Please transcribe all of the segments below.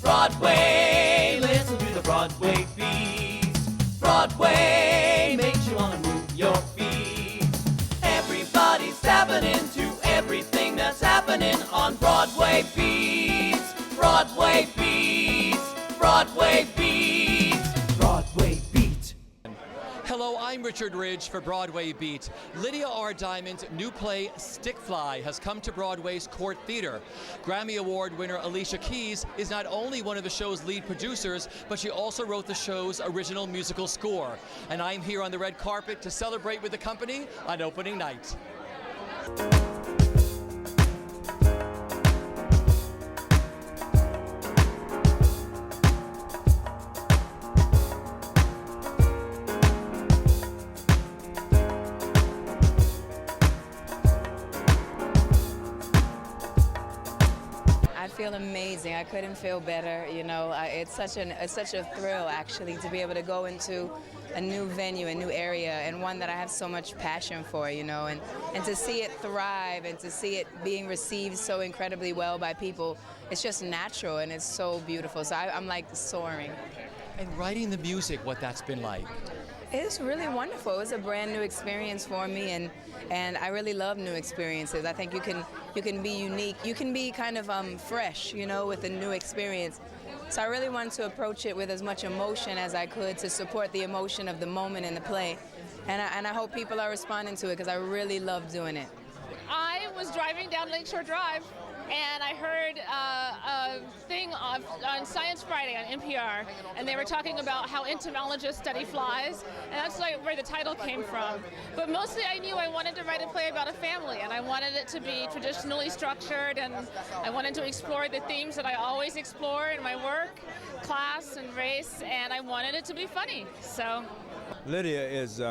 Broadway, listen to the Broadway beat. Broadway makes you wanna move your feet. Everybody's tapping into everything that's happening on Broadway beats. Broadway beats. Broadway beats. Broadway beat. Hello, I'm Richard Ridge for Broadway Beat. Lydia R. Diamond's new play, Stickfly, has come to Broadway's Court Theater. Grammy Award winner Alicia Keys is not only one of the show's lead producers, but she also wrote the show's original musical score. And I'm here on the red carpet to celebrate with the company on opening night. I feel amazing. I couldn't feel better. You know, it's such a thrill actually to be able to go into a new venue, a new area, and one that I have so much passion for. You know, and to see it thrive and to see it being received so incredibly well by people, it's just natural and it's so beautiful. So I'm like soaring. And writing the music, what that's been like. It's really wonderful. It's a brand new experience for me, and I really love new experiences. I think you can be unique. You can be kind of fresh, you know, with a new experience. So I really wanted to approach it with as much emotion as I could to support the emotion of the moment in the play. And I hope people are responding to it because I really love doing it. I was driving down Lakeshore Drive and I heard a thing on Science Friday on NPR, and they were talking about how entomologists study flies, and that's like where the title came from. But mostly I knew I wanted to write a play about a family, and I wanted it to be traditionally structured, and I wanted to explore the themes that I always explore in my work, class and race, and I wanted it to be funny. So Lydia is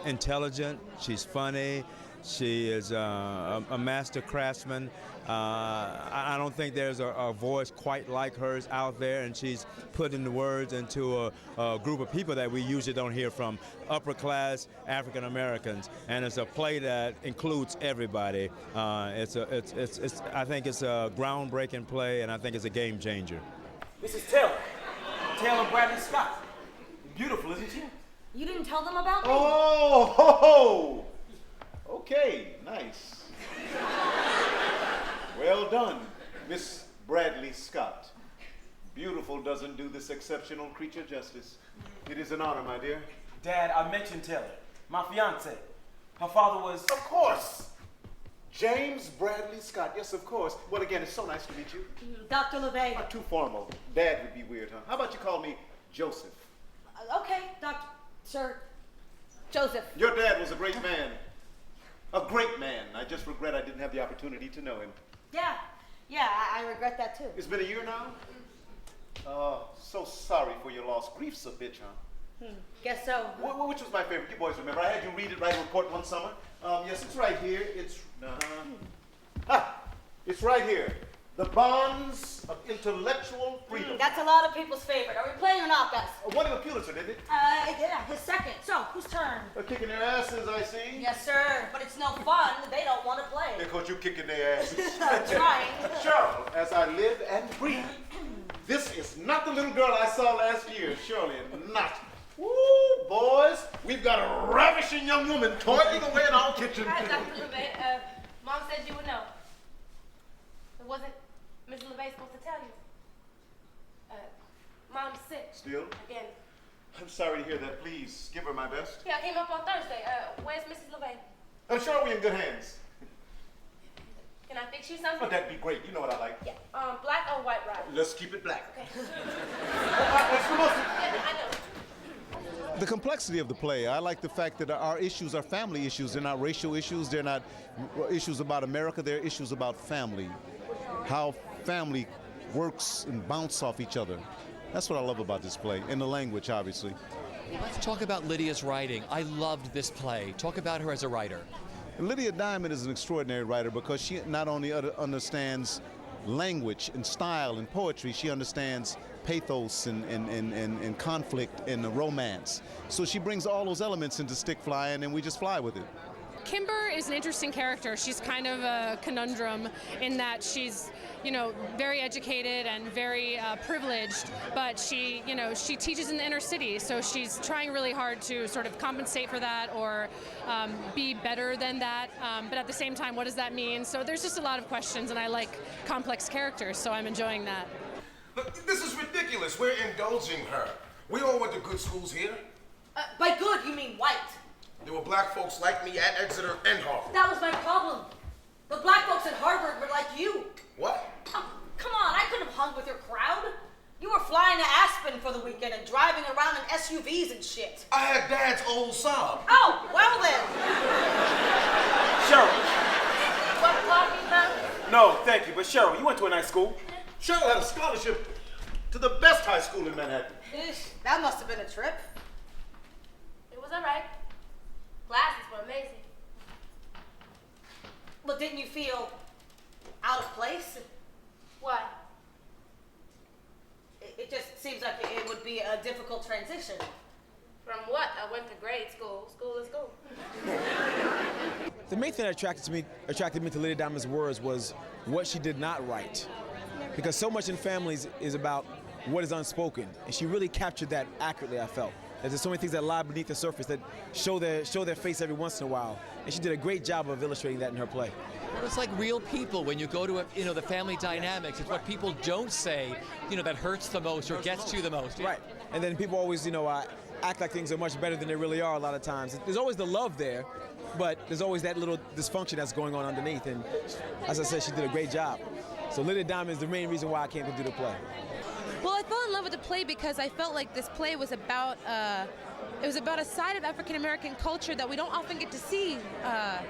intelligent, she's funny, she is a master craftsman. I don't think there's a voice quite like hers out there, and she's putting the words into a group of people that we usually don't hear from, upper class African Americans, and it's a play that includes everybody. I think it's a groundbreaking play, and I think it's a game changer. This is Taylor Bradley Scott. Beautiful, isn't she? You didn't tell them about me? Oh, ho, ho. Okay, nice. Well done, Miss Bradley Scott. Beautiful doesn't do this exceptional creature justice. It is an honor, my dear. Dad, I mentioned Taylor, my fiance. Her father was... Of course. James Bradley Scott, yes, of course. Well, again, it's so nice to meet you. Dr. LeVay. Not too formal. Dad would be weird, huh? How about you call me Joseph? Okay, Sir Joseph. Your dad was a great man. A great man. I just regret I didn't have the opportunity to know him. Yeah, I regret that too. It's been a year now? So sorry for your loss. Grief's a bitch, huh? Guess so. Which was my favorite? You boys remember. I had you read it, write a report one summer. Yes, it's right here. It's right here. The Bonds of Intellectual Freedom. That's a lot of people's favorite. Are we playing or not, guys? Won a Pulitzer, didn't it? Yeah, his second. So, whose turn? They're kicking their asses, I see. Yes, sir. But it's no fun. They don't want to play. Because you kicking their asses. Trying. Cheryl, as I live and breathe, this is not the little girl I saw last year. Surely not. Woo, boys, we've got a ravishing young woman toiling away in our kitchen. Dr. LeVay, Mom said you would know. It wasn't Mrs. LeVay supposed to tell you. Mom's sick. Still? Again. I'm sorry to hear that. Please, give her my best. Yeah, I came up on Thursday. Where's Mrs. LeVay? I'm sure we're in good hands. Can I fix you something? Oh, that'd be great. You know what I like. Yeah. Black or white rice? Let's keep it black. Okay. That's the most... Yeah, I know. The complexity of the play, I like the fact that our issues are family issues. They're not racial issues. They're not issues about America. They're issues about family. How family works and bounce off each other. That's what I love about this play, and the language, obviously. Let's talk about Lydia's writing. I loved this play. Talk about her as a writer. Lydia Diamond is an extraordinary writer because she not only understands language and style and poetry, she understands pathos and conflict and romance. So she brings all those elements into Stick Fly, and then we just fly with it. Kimber is an interesting character. She's kind of a conundrum in that she's, you know, very educated and very privileged, but she, you know, she teaches in the inner city, so she's trying really hard to sort of compensate for that or be better than that. But at the same time, what does that mean? So there's just a lot of questions, and I like complex characters, so I'm enjoying that. Look, this is ridiculous. We're indulging her. We all went to good schools here. By good, you mean white. There were black folks like me at Exeter and Harvard. That was my problem. The black folks at Harvard were like you. What? Oh, come on, I couldn't have hung with your crowd. You were flying to Aspen for the weekend and driving around in SUVs and shit. I had Dad's old Saab. Oh, well then. Cheryl. What coffee, huh? No, thank you, but Cheryl, you went to a nice school. Cheryl had a scholarship to the best high school in Manhattan. That must have been a trip. It was all right. Classes were amazing. But didn't you feel out of place? Why? It just seems like it would be a difficult transition. From what? I went to grade school. School is school. The main thing that attracted me to Lady Diamond's words was what she did not write. Because so much in families is about what is unspoken. And she really captured that accurately, I felt. There's so many things that lie beneath the surface that show their face every once in a while. And she did a great job of illustrating that in her play. Well, it's like real people. When you go to, the family dynamics, it's what people don't say, that hurts the most or gets to you the most. Right. And then people always, act like things are much better than they really are a lot of times. There's always the love there, but there's always that little dysfunction that's going on underneath. And as I said, she did a great job. So Lady Diamond is the main reason why I came to do the play. Well, I fell in love with the play because I felt like this play was about a side of African American culture that we don't often get to see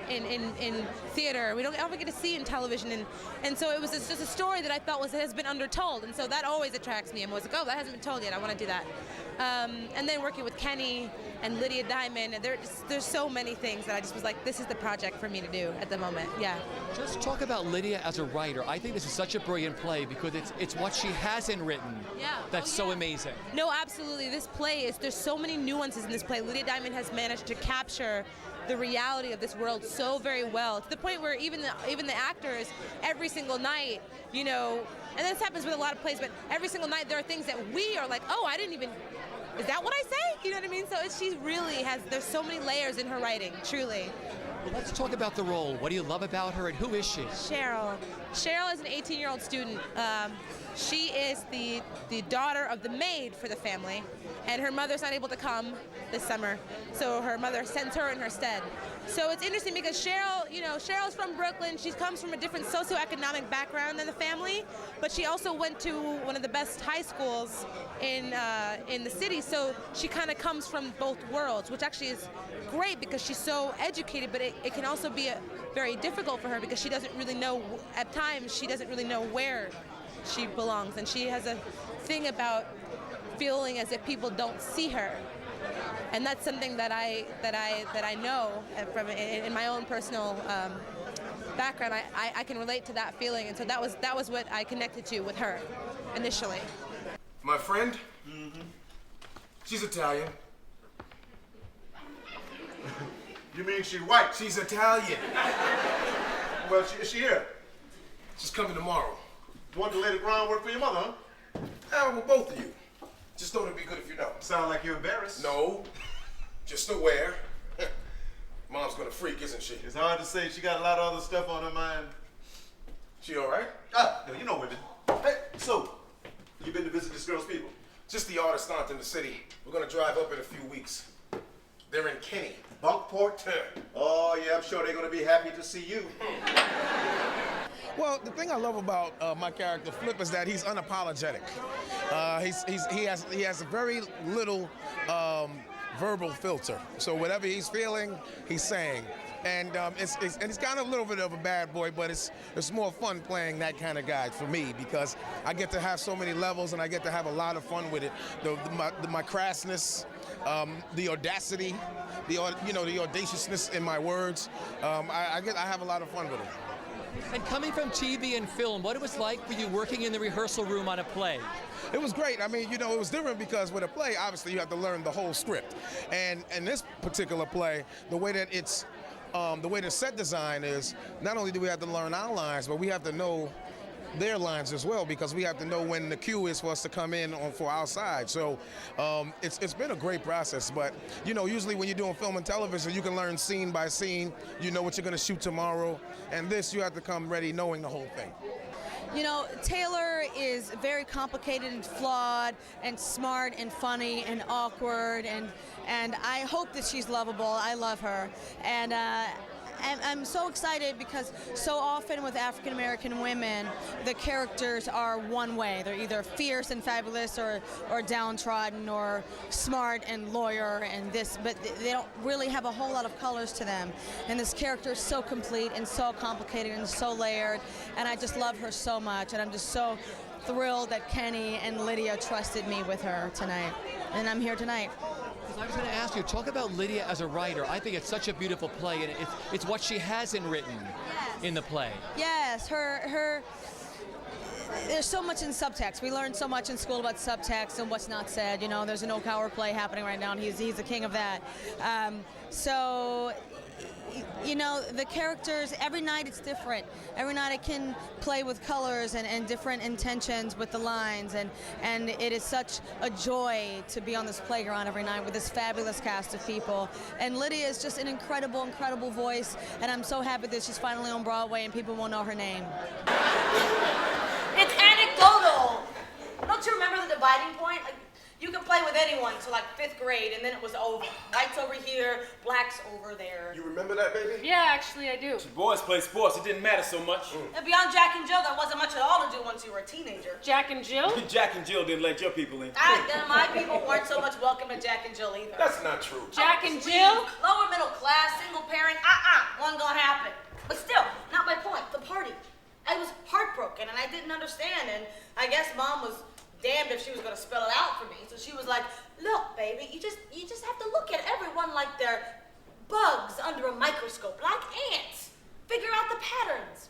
in theater. We don't often get to see in television, and so it's just a story that I felt has been undertold, and so that always attracts me. I'm always like, oh, that hasn't been told yet. I want to do that. And then working with Kenny and Lydia Diamond, and there's so many things that I just was like, this is the project for me to do at the moment. Yeah. Just talk about Lydia as a writer. I think this is such a brilliant play because it's what she hasn't written that's so amazing. No, absolutely. This play there's so many nuances in this play. Lydia Diamond has managed to capture the reality of this world so very well, to the point where even the actors, every single night, and this happens with a lot of plays, but every single night there are things that we are like, oh, I didn't even, is that what I say? You know what I mean? So she really there's so many layers in her writing, truly. Well, let's talk about the role. What do you love about her, and who is she? Cheryl. Cheryl is an 18-year-old student. She is the daughter of the maid for the family, and her mother's not able to come this summer, so her mother sends her in her stead. So it's interesting because Cheryl, Cheryl's from Brooklyn. She comes from a different socioeconomic background than the family, but she also went to one of the best high schools in the city, so she kind of comes from both worlds, which actually is great because she's so educated, but it can also be very difficult for her because she doesn't really know, at times, she doesn't really know where she belongs, and she has a thing about feeling as if people don't see her, and that's something that I know from in my own personal background. I can relate to that feeling, and so that was what I connected to with her initially. My friend, she's Italian. You mean she's white? She's Italian. Well, is she here? She's coming tomorrow. You want to lay the groundwork for your mother, huh? Well, both of you. Just thought it'd be good if you know. Sound like you're embarrassed. No, just aware. Mom's gonna freak, isn't she? It's hard to say. She got a lot of other stuff on her mind. She all right? You know women. Hey, so, you been to visit this girl's people? Just the artist aunt in the city. We're gonna drive up in a few weeks. They're in Kenny. Bunkport? Oh, yeah, I'm sure they're gonna be happy to see you. Well, the thing I love about my character Flip is that he's unapologetic. He has very little verbal filter. So whatever he's feeling, he's saying. And he's kind of a little bit of a bad boy, but it's more fun playing that kind of guy for me because I get to have so many levels and I get to have a lot of fun with it. My crassness, the audacity, the audaciousness in my words. I have a lot of fun with it. And coming from TV and film, what it was like for you working in the rehearsal room on a play? It was great. I mean, it was different because with a play, obviously you have to learn the whole script. And in this particular play, the way that it's the way the set design is, not only do we have to learn our lines, but we have to know their lines as well, because we have to know when the cue is for us to come in for our side. So it's been a great process, but you know, usually when you're doing film and television, you can learn scene by scene. You know what you're going to shoot tomorrow, and this you have to come ready knowing the whole thing. You know, Taylor is very complicated and flawed and smart and funny and awkward, and I hope that she's lovable. I love her, and I'm so excited because so often with African American women, the characters are one way. They're either fierce and fabulous, or downtrodden, or smart and lawyer and this, but they don't really have a whole lot of colors to them. And this character is so complete and so complicated and so layered, and I just love her so much, and I'm just so thrilled that Kenny and Lydia trusted me with her tonight, and I'm here tonight. I was going to ask you, talk about Lydia as a writer. I think it's such a beautiful play, and it's what she hasn't written in the play. Yes, there's so much in subtext. We learned so much in school about subtext and what's not said. You know, there's an O'Connor play happening right now, and he's the king of that. So, you know, the characters, every night it's different. Every night I can play with colors and different intentions with the lines, and it is such a joy to be on this playground every night with this fabulous cast of people. And Lydia is just an incredible, incredible voice, and I'm so happy that she's finally on Broadway and people will know her name. It's anecdotal. Don't you remember the dividing point? Like, you could play with anyone till like 5th grade, and then it was over. Whites over here, blacks over there. You remember that, baby? Yeah, actually I do. Boys play sports, it didn't matter so much. And beyond Jack and Jill, there wasn't much at all to do once you were a teenager. Jack and Jill? Jack and Jill didn't let your people in. My people weren't so much welcome to Jack and Jill either. That's not true. Jack and Jill? Lower middle class, single parent, wasn't gonna happen. But still, not my point, the party. I was heartbroken and I didn't understand, and I guess Mom was damned if she was gonna spell it out for me. So she was like, look, baby, you just have to look at everyone like they're bugs under a microscope, like ants. Figure out the patterns.